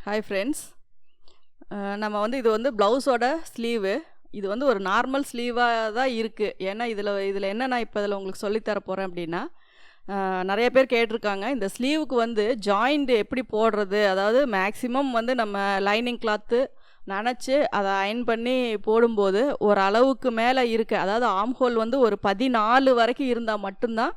Hi friends, நம்ம வந்து இது வந்து ப்ளவுஸோட ஸ்லீவு. இது வந்து ஒரு நார்மல் ஸ்லீவாக தான் இருக்குது. ஏன்னா இதில் என்ன நான் இப்போ இதில் உங்களுக்கு சொல்லித்தர போகிறேன் அப்படின்னா, நிறைய பேர் கேட்டிருக்காங்க இந்த ஸ்லீவுக்கு வந்து ஜாயிண்ட் எப்படி போடுறது. அதாவது மேக்ஸிமம் வந்து நம்ம லைனிங் கிளாத்து நனைச்சி அதை அயன் பண்ணி போடும்போது ஒரு அளவுக்கு மேலே இருக்குது. அதாவது ஆம்ஹோல் வந்து ஒரு 14 வரைக்கும் இருந்தால் மட்டும்தான்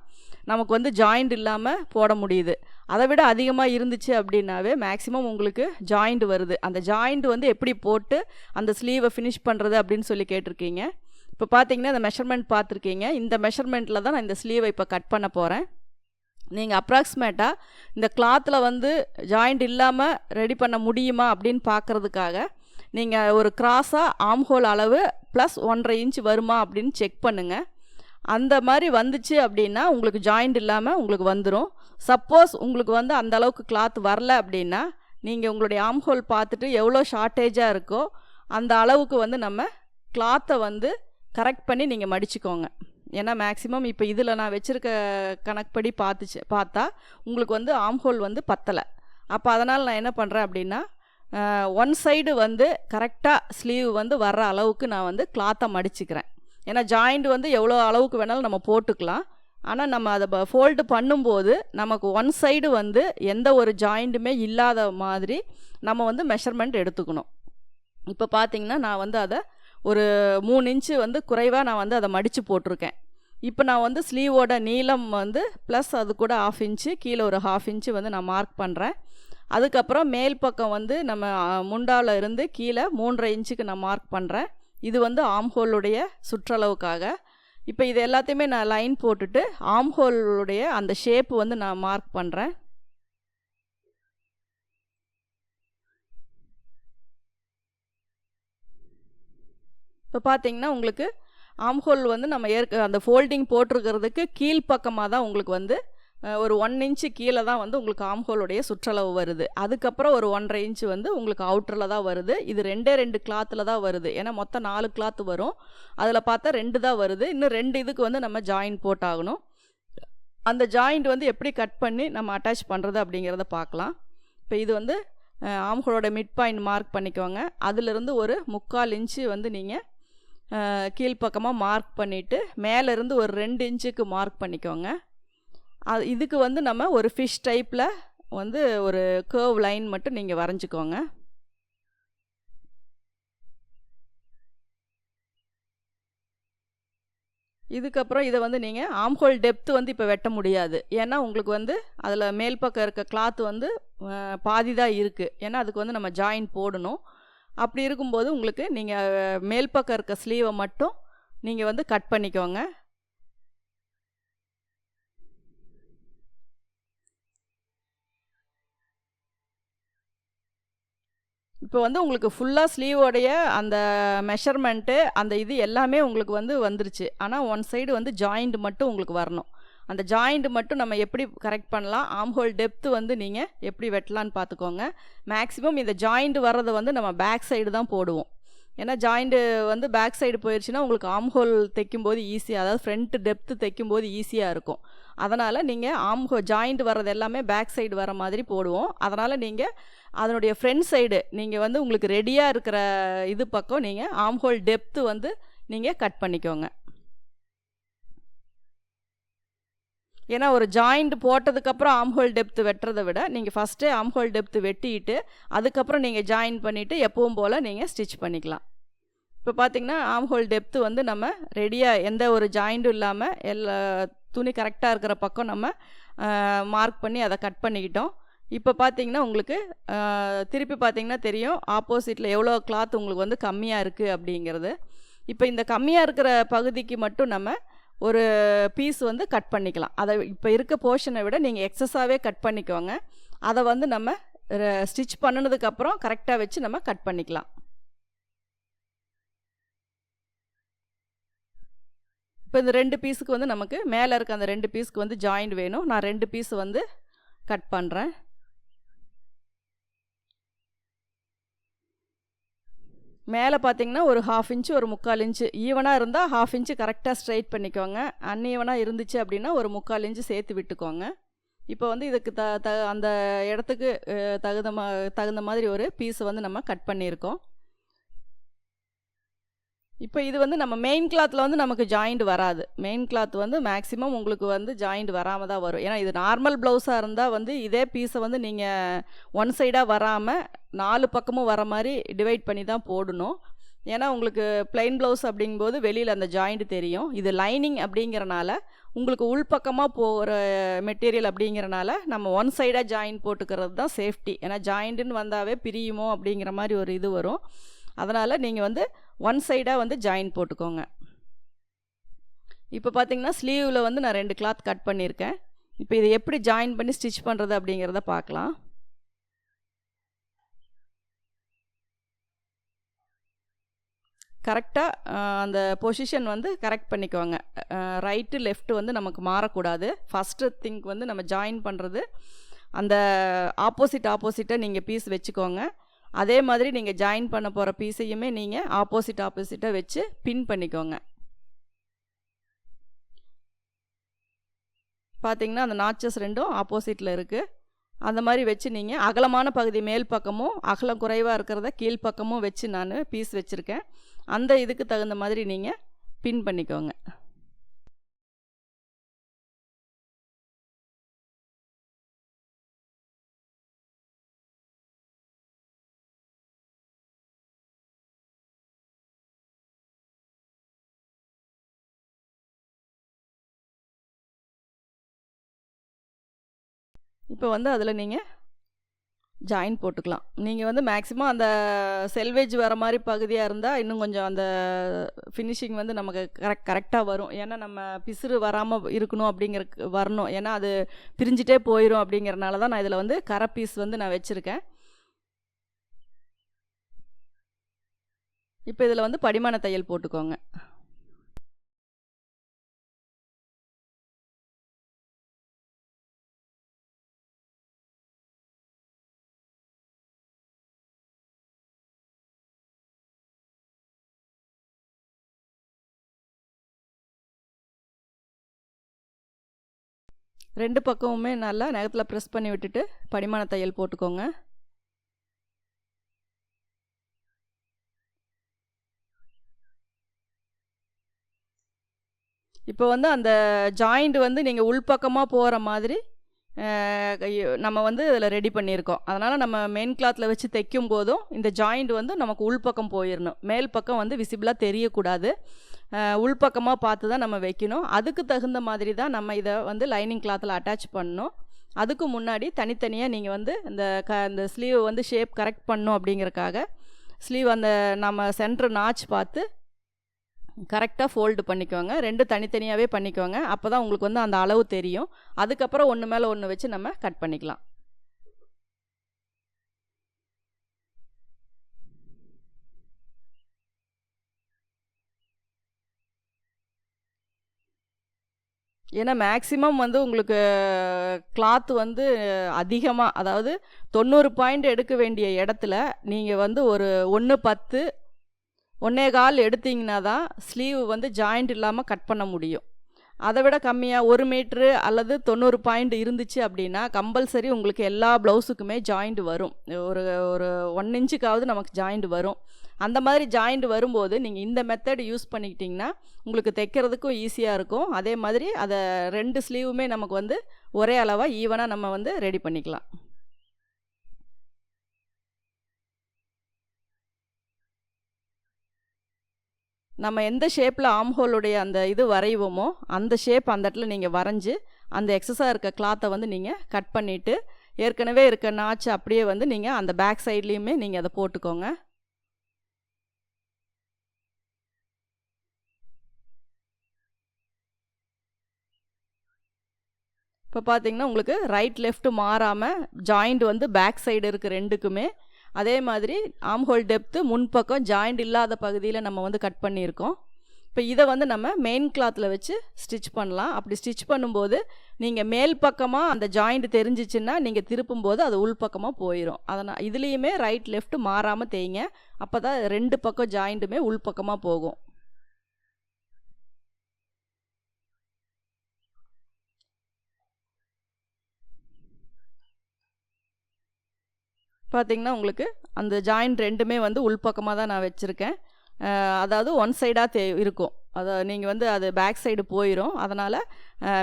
நமக்கு வந்து ஜாயிண்ட் இல்லாமல் போட முடியுது. அதை விட அதிகமாக இருந்துச்சு அப்படின்னாவே மேக்ஸிமம் உங்களுக்கு ஜாயிண்ட் வருது. அந்த ஜாயிண்ட் வந்து எப்படி போட்டு அந்த ஸ்லீவை ஃபினிஷ் பண்ணுறது அப்படின்னு சொல்லி கேட்டிருக்கீங்க. இப்போ பார்த்தீங்கன்னா இந்த மெஷர்மெண்ட் பார்த்துருக்கீங்க. இந்த மெஷர்மெண்ட்டில் தான் நான் இந்த ஸ்லீவை இப்போ கட் பண்ண போகிறேன். நீங்கள் அப்ராக்சிமேட்டாக இந்த கிளாத்தில் வந்து ஜாயிண்ட் இல்லாமல் ரெடி பண்ண முடியுமா அப்படின்னு பார்க்குறதுக்காக நீங்கள் ஒரு கிராஸாக ஆம்ஹோல் அளவு ப்ளஸ் 1.5 இன்ச் வருமா அப்படின்னு செக் பண்ணுங்கள். அந்த மாதிரி வந்துச்சு அப்படின்னா உங்களுக்கு ஜாயிண்ட் இல்லாமல் உங்களுக்கு வந்துடும். சப்போஸ் உங்களுக்கு வந்து அந்த அளவுக்கு கிளாத் வரல அப்படின்னா நீங்கள் உங்களுடைய ஆம்ஹோல் பார்த்துட்டு எவ்வளோ ஷார்ட்டேஜாக இருக்கோ அந்த அளவுக்கு வந்து நம்ம கிளாத்தை வந்து கரெக்ட் பண்ணி நீங்கள் மடிச்சுக்கோங்க. ஏன்னா மேக்ஸிமம் இப்போ இதில் நான் வச்சுருக்க கணக்குப்படி பார்த்தா உங்களுக்கு வந்து ஆம்ஹோல் வந்து பத்தலை. அப்போ அதனால் நான் என்ன பண்ணுறேன் அப்படின்னா ஒன் சைடு வந்து கரெக்டாக ஸ்லீவ் வந்து வர்ற அளவுக்கு நான் வந்து கிளாத்தை மடிச்சுக்கிறேன். ஏன்னா ஜாயிண்ட் வந்து எவ்வளோ அளவுக்கு வேணாலும் நம்ம போட்டுக்கலாம். ஆனால் நம்ம அதை ஃபோல்டு பண்ணும்போது நமக்கு ஒன் சைடு வந்து எந்த ஒரு ஜாயிண்ட்டுமே இல்லாத மாதிரி நம்ம வந்து மெஷர்மெண்ட் எடுத்துக்கணும். இப்போ பார்த்திங்கன்னா நான் வந்து அதை ஒரு 3 இன்ச்சு வந்து குறைவாக நான் வந்து அதை மடித்து போட்டிருக்கேன். இப்போ நான் வந்து ஸ்லீவோட நீளம் வந்து ப்ளஸ் அது கூட 1/2 இன்ச்சு கீழே ஒரு 1/2 இன்ச்சு வந்து நான் மார்க் பண்ணுறேன். அதுக்கப்புறம் மேல் பக்கம் வந்து நம்ம முண்டாவில் இருந்து கீழே 3.5 இன்ச்சுக்கு நான் மார்க் பண்ணுறேன். இது வந்து ஆம்ஹோலுடைய சுற்றளவுக்காக. இப்போ இது எல்லாத்தையுமே நான் லைன் போட்டுட்டு ஆம்ஹோலுடைய அந்த ஷேப்பு வந்து நான் மார்க் பண்ணுறேன். இப்போ பார்த்தீங்கன்னா உங்களுக்கு ஆம்ஹோல் வந்து நம்ம அந்த ஃபோல்டிங் போட்டிருக்கிறதுக்கு கீழ்ப்பக்கமாக தான் உங்களுக்கு வந்து ஒரு 1 இன்ச்சு கீழே தான் வந்து உங்களுக்கு ஆம்ஹோலுடைய சுற்றளவு வருது. அதுக்கப்புறம் ஒரு 1.5 இன்ச்சு வந்து உங்களுக்கு அவுட்டரில் தான் வருது. இது 2 கிளாத்தில் தான் வருது. ஏன்னா மொத்தம் 4 கிளாத் வரும். அதில் பார்த்தா 2 தான் வருது. இன்னும் 2 இதுக்கு வந்து நம்ம ஜாயிண்ட் போட்டாகணும். அந்த ஜாயிண்ட் வந்து எப்படி கட் பண்ணி நம்ம அட்டாச் பண்ணுறது அப்படிங்கிறத பார்க்கலாம். இப்போ இது வந்து ஆம்ஹோலோட மிட் பாயிண்ட் மார்க் பண்ணிக்கோங்க. அதிலிருந்து ஒரு 3/4 இன்ச்சு வந்து நீங்கள் கீழ்ப்பக்கமாக மார்க் பண்ணிவிட்டு மேலேருந்து ஒரு 2 இன்ச்சுக்கு மார்க் பண்ணிக்கோங்க. இதுக்கு வந்து நம்ம ஒரு ஃபிஷ் டைப்பில் வந்து ஒரு கர்வ் லைன் மட்டும் நீங்கள் வரைஞ்சிக்கோங்க. இதுக்கப்புறம் இதை வந்து நீங்கள் ஆம்ஹோல் டெப்த்து வந்து இப்போ வெட்ட முடியாது. ஏன்னா உங்களுக்கு வந்து அதில் மேல் பக்கம் இருக்க கிளாத் வந்து பாதி தான் இருக்குது. ஏன்னா அதுக்கு வந்து நம்ம ஜாயின் போடணும். அப்படி இருக்கும்போது உங்களுக்கு நீங்கள் மேல் பக்கம் இருக்க ஸ்லீவை மட்டும் நீங்கள் வந்து கட் பண்ணிக்கோங்க. இப்போ வந்து உங்களுக்கு ஃபுல்லாக ஸ்லீவோடைய அந்த மெஷர்மெண்ட்டு அந்த இது எல்லாமே உங்களுக்கு வந்து வந்துருச்சு. ஆனால் ஒன் சைடு வந்து ஜாயிண்ட் மட்டும் உங்களுக்கு வரணும். அந்த ஜாயிண்ட் மட்டும் நம்ம எப்படி கரெக்ட் பண்ணலாம், ஆம்ஹோல் டெப்த்து வந்து நீங்கள் எப்படி வெட்டலான்னு பார்த்துக்கோங்க. மேக்ஸிமம் இந்த ஜாயிண்ட் வர்றதை வந்து நம்ம பேக் சைடு தான் போடுவோம். ஏன்னா ஜாயிண்ட்டு வந்து பேக் சைடு போயிடுச்சுன்னா உங்களுக்கு ஆம்ஹோல் தைக்கும்போது ஈஸியாக, அதாவது ஃப்ரண்ட் டெப்த்து தைக்கும்போது ஈஸியாக இருக்கும். அதனால் நீங்கள் ஜாயிண்ட் வர்றது எல்லாமே பேக் சைடு வர மாதிரி போடுவோம். அதனால் நீங்கள் அதனுடைய ஃப்ரண்ட் சைடு நீங்கள் வந்து உங்களுக்கு ரெடியாக இருக்கிற இது பக்கம் நீங்கள் ஆம்ஹோல் டெப்த்து வந்து நீங்கள் கட் பண்ணிக்கோங்க. ஏன்னா ஒரு ஜாயிண்ட் போட்டதுக்கப்புறம் ஆம்ஹோல் டெப்த்து வெட்டுறதை விட நீங்கள் ஃபஸ்ட்டே ஆம்ஹோல் டெப்த்து வெட்டிட்டு அதுக்கப்புறம் நீங்கள் ஜாயின் பண்ணிவிட்டு எப்பவும் போல் நீங்கள் ஸ்டிச் பண்ணிக்கலாம். இப்போ பார்த்திங்கன்னா ஆம்ஹோல் டெப்த்து வந்து நம்ம ரெடியாக எந்த ஒரு ஜாயிண்ட்டும் இல்லாமல் எல்லா துணி கரெக்டாக இருக்கிற பக்கம் நம்ம மார்க் பண்ணி அதை கட் பண்ணிக்கிட்டோம். இப்போ பார்த்திங்கன்னா உங்களுக்கு திருப்பி பார்த்திங்கன்னா தெரியும் ஆப்போசிட்டில் எவ்வளோ கிளாத் உங்களுக்கு வந்து கம்மியாக இருக்குது அப்படிங்கிறது. இப்போ இந்த கம்மியாக இருக்கிற பகுதிக்கு மட்டும் நம்ம ஒரு பீஸ் வந்து கட் பண்ணிக்கலாம். அதை இப்போ இருக்க போர்ஷனை விட நீங்கள் எக்ஸஸாகவே கட் பண்ணிக்கோங்க. அதை வந்து நம்ம ஸ்டிச் பண்ணினதுக்கப்புறம் கரெக்டாக வச்சு நம்ம கட் பண்ணிக்கலாம். இப்போ இந்த 2 பீஸுக்கு வந்து நமக்கு மேலே இருக்க அந்த 2 பீஸுக்கு வந்து ஜாயிண்ட் வேணும். நான் 2 பீஸ் வந்து கட் பண்ணுறேன். மேலே பார்த்தீங்கன்னா ஒரு 1/2 இன்ச்சு ஒரு 3/4 இன்ச்சு ஈவனாக இருந்தால் 1/2 இன்ச்சு கரெக்டாக ஸ்ட்ரைட் பண்ணிக்கோங்க. அன்ஈவனாக இருந்துச்சு அப்படின்னா ஒரு 3/4 இன்ச்சு சேர்த்து விட்டுக்கோங்க. இப்போ வந்து இதுக்கு அந்த இடத்துக்கு தகுந்த மாதிரி ஒரு பீஸ் வந்து நம்ம கட் பண்ணியிருக்கோம். இப்போ இது வந்து நம்ம மெயின் கிளாத்தில் வந்து நமக்கு ஜாயிண்ட் வராது. மெயின் கிளாத் வந்து மேக்ஸிமம் உங்களுக்கு வந்து ஜாயிண்ட் வராமல் தான் வரும். ஏன்னா இது நார்மல் ப்ளவுஸாக இருந்தால் வந்து இதே பீஸை வந்து நீங்கள் ஒன் சைடாக வராமல் 4 பக்கமும் வர மாதிரி டிவைட் பண்ணி தான் போடணும். ஏன்னா உங்களுக்கு பிளைன் ப்ளவுஸ் அப்படிங்கும்போது வெளியில் அந்த ஜாயிண்ட் தெரியும். இது லைனிங் அப்படிங்கிறனால உங்களுக்கு உள்பக்கமாக போகிற மெட்டீரியல் அப்படிங்கிறனால நம்ம ஒன் சைடாக ஜாயின் போட்டுக்கிறது தான் சேஃப்டி. ஏன்னா ஜாயிண்ட்டுன்னு வந்தாவே பிரியுமோ அப்படிங்கிற மாதிரி ஒரு இது வரும். அதனால் நீங்கள் வந்து ஒன் சைடாக வந்து ஜாயின் போட்டுக்கோங்க. இப்போ பார்த்தீங்கன்னா ஸ்லீவில் வந்து நான் 2 கிளாத் கட் பண்ணியிருக்கேன். இப்போ இதை எப்படி ஜாயின் பண்ணி ஸ்டிச் பண்ணுறது அப்படிங்கிறத பார்க்கலாம். கரெக்டாக அந்த பொசிஷன் வந்து கரெக்ட் பண்ணிக்கோங்க. ரைட்டு லெஃப்ட்டு வந்து நமக்கு மாறக்கூடாது. ஃபஸ்ட்டு திங்க் வந்து நம்ம ஜாயின் பண்ணுறது அந்த ஆப்போசிட்டாக நீங்கள் பீஸ் வச்சுக்கோங்க. அதே மாதிரி நீங்கள் ஜாயின் பண்ண போகிற பீஸையுமே நீங்கள் ஆப்போசிட்டாக வச்சு பின் பண்ணிக்கோங்க. பார்த்தீங்கன்னா அந்த நாச்சஸ் ரெண்டும் ஆப்போசிட்டில் இருக்குது. அந்த மாதிரி வச்சு நீங்கள் அகலமான பகுதி மேல் பக்கமும் அகலம் குறைவாக இருக்கிறத கீழ்ப்பக்கமும் வச்சு நான் பீஸ் வச்சுருக்கேன். அந்த இதுக்கு தகுந்த மாதிரி நீங்கள் பின் பண்ணிக்கோங்க. இப்போ வந்து அதில் நீங்கள் ஜாயின் போட்டுக்கலாம். நீங்கள் வந்து மேக்ஸிமம் அந்த செல்வேஜ் வர மாதிரி பகுதியாக இருந்தால் இன்னும் கொஞ்சம் அந்த ஃபினிஷிங் வந்து நமக்கு கரெக்டாக வரும். ஏன்னா நம்ம பிசுறு வராமல் இருக்கணும் அப்படிங்கிறக்கு வரணும். ஏன்னா அது பிரிஞ்சிட்டே போயிடும் அப்படிங்கிறனால தான் நான் இதில் வந்து கரை பீஸ் வந்து நான் வச்சுருக்கேன். இப்போ இதில் வந்து படிமான தையல் போட்டுக்கோங்க. ரெண்டு பக்கமுமே நல்லா நகத்தில் ப்ரெஸ் பண்ணி விட்டுட்டு படிமான தையல் போட்டுக்கோங்க. இப்போ வந்து அந்த ஜாயிண்ட் வந்து நீங்கள் உள்பக்கமாக போகிற மாதிரி நம்ம வந்து இதில் ரெடி பண்ணியிருக்கோம். அதனால் நம்ம மெயின் கிளாத்தில் வச்சு தைக்கும் போதும் இந்த ஜாயிண்ட் வந்து நமக்கு உள்பக்கம் போயிடணும். மேல் பக்கம் வந்து விசிபிளாக தெரியக்கூடாது. உள்பக்கமாக பார்த்து தான் நம்ம வைக்கணும். அதுக்கு தகுந்த மாதிரி தான் நம்ம இதை வந்து லைனிங் கிளாத்தில் அட்டாச் பண்ணணும். அதுக்கு முன்னாடி தனித்தனியாக நீங்கள் வந்து இந்த ஸ்லீவ் வந்து ஷேப் கரெக்ட் பண்ணணும் அப்படிங்கிறக்காக ஸ்லீவ் அந்த நம்ம சென்டர் நாச் பார்த்து கரெக்டாக ஃபோல்டு பண்ணிக்கோங்க. 2 தனித்தனியாகவே பண்ணிக்கோங்க. அப்போ தான் உங்களுக்கு வந்து அந்த அளவு தெரியும். அதுக்கப்புறம் ஒன்று மேலே ஒன்று வச்சு நம்ம கட் பண்ணிக்கலாம். ஏன்னா மேக்ஸிமம் வந்து உங்களுக்கு கிளாத் வந்து அதிகமாக, அதாவது 90 பாயிண்ட் எடுக்க வேண்டிய இடத்துல நீங்கள் வந்து ஒரு 1:10 1.25 எடுத்திங்கன்னா தான் ஸ்லீவ் வந்து ஜாயிண்ட் இல்லாமல் கட் பண்ண முடியும். அதை விட கம்மியாக 1 மீட்ரு அல்லது 90 பாயிண்ட் இருந்துச்சு அப்படின்னா கம்பல்சரி உங்களுக்கு எல்லா ப்ளவுஸுக்குமே ஜாயிண்ட் வரும். ஒரு ஒரு 1 இன்ச்சுக்காவது நமக்கு ஜாயிண்ட் வரும். அந்த மாதிரி ஜாயிண்ட் வரும்போது நீங்கள் இந்த மெத்தட் யூஸ் பண்ணிக்கிட்டிங்கன்னா உங்களுக்கு தைக்கிறதுக்கும் ஈஸியாக இருக்கும். அதே மாதிரி அதை 2 ஸ்லீவுமே நமக்கு வந்து ஒரே அளவாக ஈவனாக நம்ம வந்து ரெடி பண்ணிக்கலாம். நம்ம எந்த ஷேப்பில் ஆம்ஹோலுடைய அந்த இது வரைவோமோ அந்த ஷேப் அந்த இடத்துல நீங்கள் வரைஞ்சி அந்த எக்ஸஸாக இருக்க கிளாத்தை வந்து நீங்கள் கட் பண்ணிவிட்டு ஏற்கனவே இருக்க நாச்சு அப்படியே வந்து நீங்கள் அந்த பேக் சைட்லேயுமே நீங்கள் அதை போட்டுக்கோங்க. இப்போ பார்த்தீங்கன்னா உங்களுக்கு ரைட் லெஃப்ட் மாறாமல் ஜாயிண்ட் வந்து பேக் சைடு இருக்குது 2க்குமே. அதே மாதிரி ஆம்ஹோல் டெப்த்து முன்பக்கம் ஜாயிண்ட் இல்லாத பகுதியில் நம்ம வந்து கட் பண்ணியிருக்கோம். இப்போ இதை வந்து நம்ம மெயின் கிளாத்தில் வச்சு ஸ்டிச் பண்ணலாம். அப்படி ஸ்டிச் பண்ணும்போது நீங்கள் மேல் பக்கமாக அந்த ஜாயிண்ட் தெரிஞ்சிச்சுன்னா நீங்கள் திருப்பும்போது அது உள் பக்கமாக போயிடும். அதனால் இதுலேயுமே ரைட் லெஃப்ட் மாறாமல் தேய்ங்க. அப்போ தான் 2 பக்கம் ஜாயிண்ட்டுமே உள் பக்கமாக போகும். பார்த்திங்கன்னா உங்களுக்கு அந்த ஜாயிண்ட் ரெண்டுமே வந்து உள்பக்கமாக தான் நான் வச்சுருக்கேன். அதாவது ஒன் சைடாக இருக்கும். அதை நீங்கள் வந்து அது பேக் சைடு போயிடும். அதனால்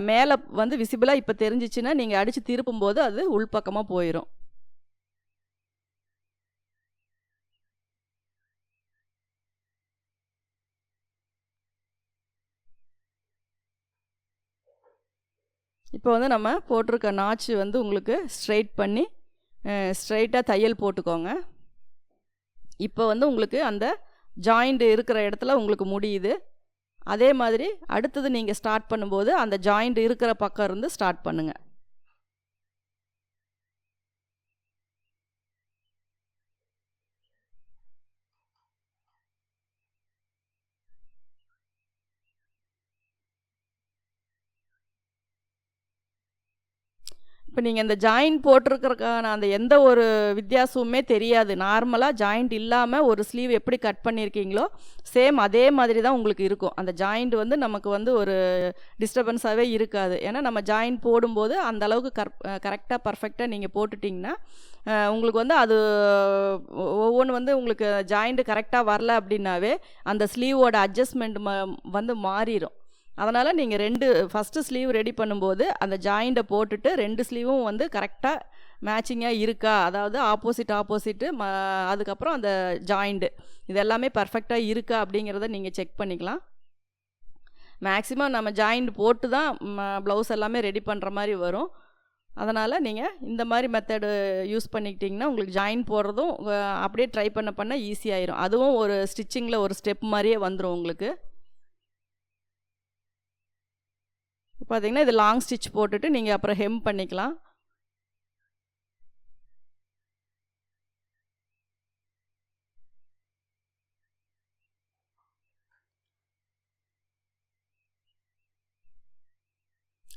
மேலே வந்து விசிபிளாக இப்போ தெரிஞ்சிச்சுன்னா நீங்கள் அடித்து திருப்பும்போது அது உள்பக்கமாக போயிடும். இப்போ வந்து நம்ம போட்டிருக்க நாச்சு வந்து உங்களுக்கு ஸ்ட்ரைட் பண்ணி ஸ்ட்ரைட்டாக தையல் போட்டுக்கோங்க. இப்போ வந்து உங்களுக்கு அந்த ஜாயிண்ட் இருக்கிற இடத்துல உங்களுக்கு முடியுது. அதே மாதிரி அடுத்தது நீங்கள் ஸ்டார்ட் பண்ணும்போது அந்த ஜாயிண்ட் இருக்கிற பக்கம் இருந்து ஸ்டார்ட் பண்ணுங்கள். இப்போ நீங்கள் இந்த ஜாயிண்ட் போட்டிருக்கிறக்கான அந்த எந்த ஒரு வித்தியாசமுமே தெரியாது. நார்மலாக ஜாயிண்ட் இல்லாமல் ஒரு ஸ்லீவ் எப்படி கட் பண்ணியிருக்கீங்களோ சேம் அதே மாதிரி தான் உங்களுக்கு இருக்கும். அந்த ஜாயிண்ட் வந்து நமக்கு வந்து ஒரு டிஸ்டர்பன்ஸாகவே இருக்காது. ஏன்னா நம்ம ஜாயிண்ட் போடும்போது அந்த அளவுக்கு கரெக்டாக பர்ஃபெக்டாக நீங்கள் போட்டுட்டிங்கன்னா உங்களுக்கு வந்து அது ஒவ்வொன்று வந்து உங்களுக்கு ஜாயிண்ட் கரெக்டாக வரல அப்படின்னாவே அந்த ஸ்லீவோட அட்ஜஸ்ட்மெண்ட் வந்து மாறிடும். அதனால் நீங்கள் ஃபஸ்ட்டு ஸ்லீவ் ரெடி பண்ணும்போது அந்த ஜாயிண்ட்டை போட்டுட்டு 2 ஸ்லீவும் வந்து கரெக்டாக மேட்சிங்காக இருக்கா, அதாவது ஆப்போசிட்டு அதுக்கப்புறம் அந்த ஜாயிண்ட்டு இது எல்லாமே பர்ஃபெக்டாக இருக்கா அப்படிங்கிறத நீங்கள் செக் பண்ணிக்கலாம். மேக்ஸிமம் நம்ம ஜாயிண்ட் போட்டு தான் ப்ளவுஸ் எல்லாமே ரெடி பண்ணுற மாதிரி வரும். அதனால் நீங்கள் இந்த மாதிரி மெத்தடு யூஸ் பண்ணிக்கிட்டிங்கன்னா உங்களுக்கு ஜாயின் போடுறதும் அப்படியே ட்ரை பண்ண ஈஸியாயிரும். அதுவும் ஒரு ஸ்டிச்சிங்கில் ஒரு ஸ்டெப் மாதிரியே வந்துடும் உங்களுக்கு. பார்த்தீங்கன்னா இது லாங் ஸ்டிச் போட்டுட்டு நீங்கள் அப்புறம் ஹெம் பண்ணிக்கலாம்.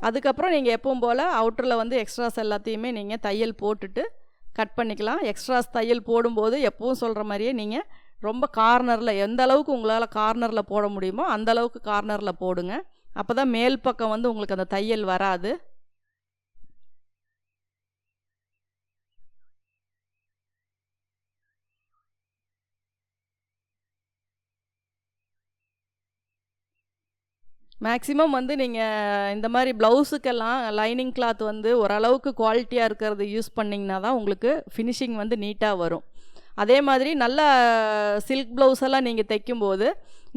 அதுக்கப்புறம் நீங்கள் எப்பவும் போல் அவுட்டரில் வந்து எக்ஸ்ட்ராஸ் எல்லாத்தையுமே நீங்கள் தையல் போட்டுட்டு கட் பண்ணிக்கலாம். எக்ஸ்ட்ராஸ் தையல் போடும்போது எப்பவும் சொல்கிற மாதிரியே நீங்கள் ரொம்ப கார்னரில் எந்த அளவுக்கு உங்களால் கார்னரில் போட முடியுமோ அந்த அளவுக்கு கார்னரில் போடுங்க. அப்போ தான் மேல் பக்கம் வந்து உங்களுக்கு அந்த தையல் வராது. மேக்ஸிமம் வந்து நீங்கள் இந்த மாதிரி ப்ளவுஸுக்கெல்லாம் லைனிங் கிளாத் வந்து ஓரளவுக்கு குவாலிட்டியாக இருக்கிறது யூஸ் பண்ணிங்கன்னா தான் உங்களுக்கு ஃபினிஷிங் வந்து நீட்டாக வரும். அதே மாதிரி நல்ல சில்க் ப்ளவுஸ் எல்லாம் நீங்கள் தைக்கும்போது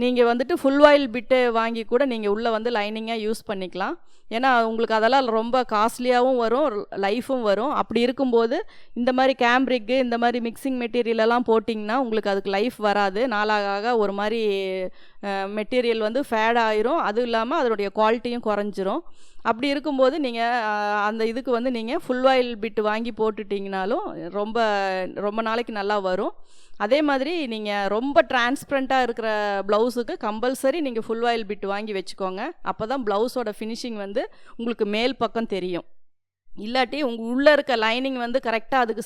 நீங்கள் வந்துட்டு ஃபுல் ஆயில் பிட்டு வாங்கி கூட நீங்கள் உள்ளே வந்து லைனிங்காக யூஸ் பண்ணிக்கலாம். ஏன்னா உங்களுக்கு அதெல்லாம் ரொம்ப காஸ்ட்லியாகவும் வரும், லைஃபும் வரும். அப்படி இருக்கும்போது இந்த மாதிரி கேம்ப்ரிக்கு இந்த மாதிரி மிக்சிங் மெட்டீரியலெல்லாம் போட்டிங்கன்னா உங்களுக்கு அதுக்கு லைஃப் வராது. நாளாக ஒரு மாதிரி மெட்டீரியல் வந்து ஃபேட் ஆயிரும். அதுவும் இல்லாமல் அதனுடைய குவாலிட்டியும் குறைஞ்சிரும். அப்படி இருக்கும்போது நீங்கள் அந்த இதுக்கு வந்து நீங்கள் ஃபுல் ஆயில் பிட்டு வாங்கி போட்டுட்டிங்கனாலும் ரொம்ப ரொம்ப நாளைக்கு நல்லா வரும். அதே மாதிரி நீங்கள் ரொம்ப டிரான்ஸ்பரண்ட்டாக இருக்கிற ப்ளவுஸுக்கு கம்பல்சரி நீங்கள் ஃபுல் ஆயில் பிட்டு வாங்கி வச்சுக்கோங்க. அப்போ தான் ப்ளவுஸோட ஃபினிஷிங் வந்து உங்களுக்கு மேல் பக்கம் தெரியும். இல்லாட்டி உங்கள் உள்ளே இருக்க லைனிங் வந்து கரெக்டாக அதுக்கு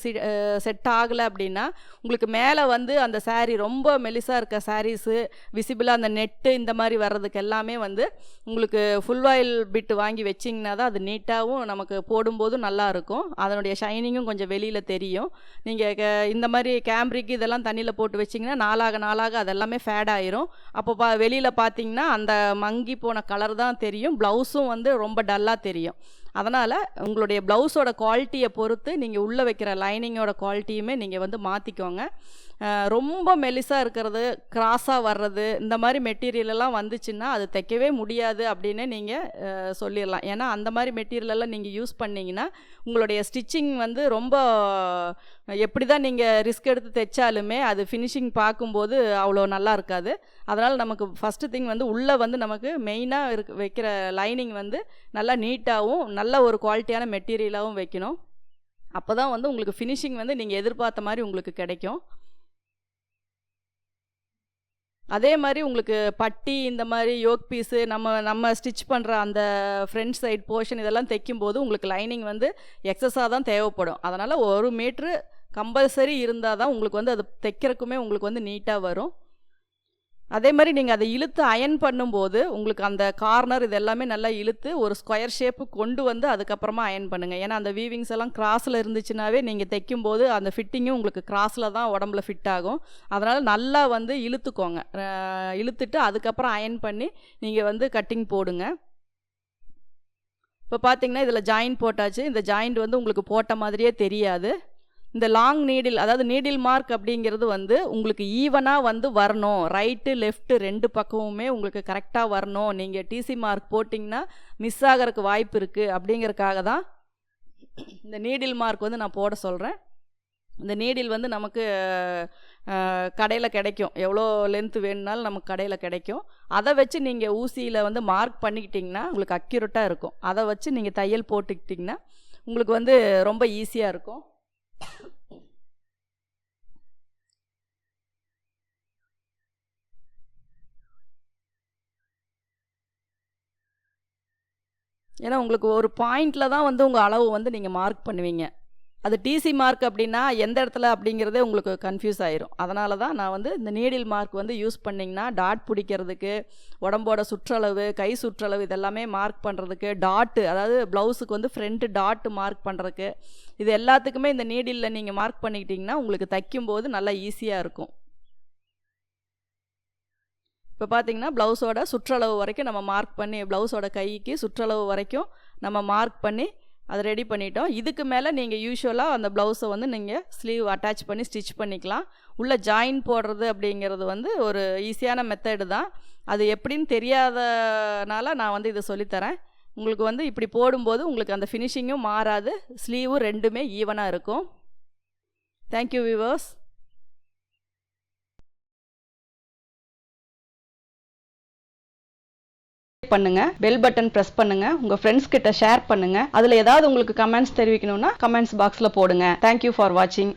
செட் ஆகலை அப்படின்னா உங்களுக்கு மேலே வந்து அந்த சாரீ ரொம்ப மெலிசாக இருக்க சாரீஸு விசிபிளாக அந்த நெட்டு இந்த மாதிரி வர்றதுக்கு எல்லாமே வந்து உங்களுக்கு ஃபுல் ஆயில் பிட்டு வாங்கி வச்சிங்கன்னா தான் அது நீட்டாகவும் நமக்கு போடும்போதும் நல்லாயிருக்கும். அதனுடைய ஷைனிங்கும் கொஞ்சம் வெளியில் தெரியும். நீங்கள் இந்த மாதிரி கேம்ப்ரிக்கு இதெல்லாம் தண்ணியில் போட்டு வச்சிங்கன்னா நாளாக அதெல்லாமே ஃபேட் ஆயிரும். அப்போ வெளியில் பார்த்தீங்கன்னா அந்த மங்கி போன கலர் தான் தெரியும். ப்ளவுஸும் வந்து ரொம்ப டல்லாக தெரியும். அதனால் உங்களுடைய ப்ளவுஸோட குவாலிட்டியை பொறுத்து நீங்கள் உள்ளே வைக்கிற லைனிங்கோட குவாலிட்டியுமே நீங்கள் வந்து மாற்றிக்கோங்க. ரொம்ப மெலிசாக இருக்கிறது, கிராஸாக வர்றது, இந்த மாதிரி மெட்டீரியலெல்லாம் வந்துச்சுன்னா அது தைக்கவே முடியாது அப்படின்னு நீங்கள் சொல்லிடலாம். ஏன்னா அந்த மாதிரி மெட்டீரியலெல்லாம் நீங்கள் யூஸ் பண்ணிங்கன்னா உங்களுடைய ஸ்டிச்சிங் வந்து ரொம்ப எப்படி தான் நீங்கள் ரிஸ்க் எடுத்து தைச்சாலுமே அது ஃபினிஷிங் பார்க்கும்போது அவ்வளோ நல்லா இருக்காது. அதனால் நமக்கு ஃபஸ்ட்டு திங் வந்து உள்ளே வந்து நமக்கு மெயினாக வைக்கிற லைனிங் வந்து நல்லா நீட்டாகவும் நல்ல ஒரு குவாலிட்டியான மெட்டீரியலாகவும் வைக்கணும். அப்போ தான் வந்து உங்களுக்கு ஃபினிஷிங் வந்து நீங்கள் எதிர்பார்த்த மாதிரி உங்களுக்கு கிடைக்கும். அதே மாதிரி உங்களுக்கு பட்டி இந்த மாதிரி யோக் பீஸு நம்ம ஸ்டிச் பண்ணுற அந்த ஃப்ரண்ட் சைட் போர்ஷன் இதெல்லாம் தைக்கும்போது உங்களுக்கு லைனிங் வந்து எக்ஸஸாக தான் தேவைப்படும். அதனால் 1 மீட்ரு கம்பல்சரி இருந்தால் தான் உங்களுக்கு வந்து அது தைக்கிறதுக்குமே உங்களுக்கு வந்து நீட்டாக வரும். அதே மாதிரி நீங்கள் அதை இழுத்து அயன் பண்ணும்போது உங்களுக்கு அந்த கார்னர் இது எல்லாமே நல்லா இழுத்து ஒரு ஸ்கொயர் ஷேப்பு கொண்டு வந்து அதுக்கப்புறமா அயன் பண்ணுங்கள். ஏன்னா அந்த வீவிங்ஸ் எல்லாம் கிராஸில் இருந்துச்சுனாவே நீங்கள் தைக்கும்போது அந்த ஃபிட்டிங்கும் உங்களுக்கு கிராஸில் தான் உடம்புல ஃபிட் ஆகும். அதனால் நல்லா வந்து இழுத்துக்கோங்க. இழுத்துட்டு அதுக்கப்புறம் அயன் பண்ணி நீங்கள் வந்து கட்டிங் போடுங்க. இப்போ பார்த்தீங்கன்னா இதில் ஜாயிண்ட் போட்டாச்சு. இந்த ஜாயிண்ட் வந்து உங்களுக்கு போட்ட மாதிரியே தெரியாது. இந்த லாங் நீடில், அதாவது நீடில் மார்க் அப்படிங்கிறது வந்து உங்களுக்கு ஈவனாக வந்து வரணும். ரைட்டு லெஃப்ட்டு 2 பக்கமுமே உங்களுக்கு கரெக்டாக வரணும். நீங்கள் டிசி மார்க் போட்டிங்கன்னா மிஸ் ஆகிறதுக்கு வாய்ப்பு இருக்குது. அப்படிங்கிறதுக்காக தான் இந்த நீடில் மார்க் வந்து நான் போட சொல்கிறேன். இந்த நீடில் வந்து நமக்கு கடையில் கிடைக்கும். எவ்வளோ லென்த்து வேணுனாலும் நமக்கு கடையில் கிடைக்கும். அதை வச்சு நீங்கள் ஊசியில் வந்து மார்க் பண்ணிக்கிட்டிங்கன்னா உங்களுக்கு அக்யூரேட்டாக இருக்கும். அதை வச்சு நீங்கள் தையல் போட்டுக்கிட்டிங்கன்னா உங்களுக்கு வந்து ரொம்ப ஈஸியாக இருக்கும். ஏன்னா உங்களுக்கு ஒரு பாயிண்டில் தான் வந்து உங்கள் அளவு வந்து நீங்கள் மார்க் பண்ணுவீங்க. அது டிசி மார்க் அப்படின்னா எந்த இடத்துல அப்படிங்கிறதே உங்களுக்கு கன்ஃபியூஸ் ஆயிரும். அதனால தான் நான் வந்து இந்த நீடில் மார்க் வந்து யூஸ் பண்ணிங்கன்னா டாட் பிடிக்கிறதுக்கு, உடம்போட சுற்றளவு, கை சுற்றளவு இதெல்லாமே மார்க் பண்ணுறதுக்கு, டாட்டு அதாவது ப்ளவுஸுக்கு வந்து ஃப்ரண்ட்டு டாட்டு மார்க் பண்ணுறதுக்கு, இது எல்லாத்துக்குமே இந்த நீடிலில் நீங்கள் மார்க் பண்ணிக்கிட்டிங்கன்னா உங்களுக்கு தைக்கும்போது நல்லா ஈஸியாக இருக்கும். இப்போ பார்த்தீங்கன்னா ப்ளவுஸோட சுற்றளவு வரைக்கும் நம்ம மார்க் பண்ணி, ப்ளவுஸோட கைக்கு சுற்றளவு வரைக்கும் நம்ம மார்க் பண்ணி அதை ரெடி பண்ணிட்டோம். இதுக்கு மேலே நீங்கள் யூஸ்வலாக அந்த ப்ளவுஸை வந்து நீங்கள் ஸ்லீவ் அட்டாச் பண்ணி ஸ்டிச் பண்ணிக்கலாம். உள்ள ஜாயின் போடுறது அப்படிங்கிறது வந்து ஒரு ஈஸியான மெத்தடு தான். அது எப்படின்னு தெரியாதனால நான் வந்து இதை சொல்லித்தரேன். உங்களுக்கு வந்து இப்படி போடும்போது உங்களுக்கு அந்த ஃபினிஷிங்கும் மாறாது, ஸ்லீவும் ரெண்டுமே ஈவனாக இருக்கும். Thank you viewers. பண்ணுங்க, பெல் பட்டன் பிரஸ் பண்ணுங்க, உங்க ஃப்ரெண்ட்ஸ் கிட்ட ஷேர் பண்ணுங்க. அதுல ஏதாவது உங்களுக்கு கமெண்ட்ஸ் தெரிவிக்கணும்னா கமெண்ட்ஸ் பாக்ஸ்ல போடுங்க. தேங்க்யூ ஃபார் வாட்சிங்.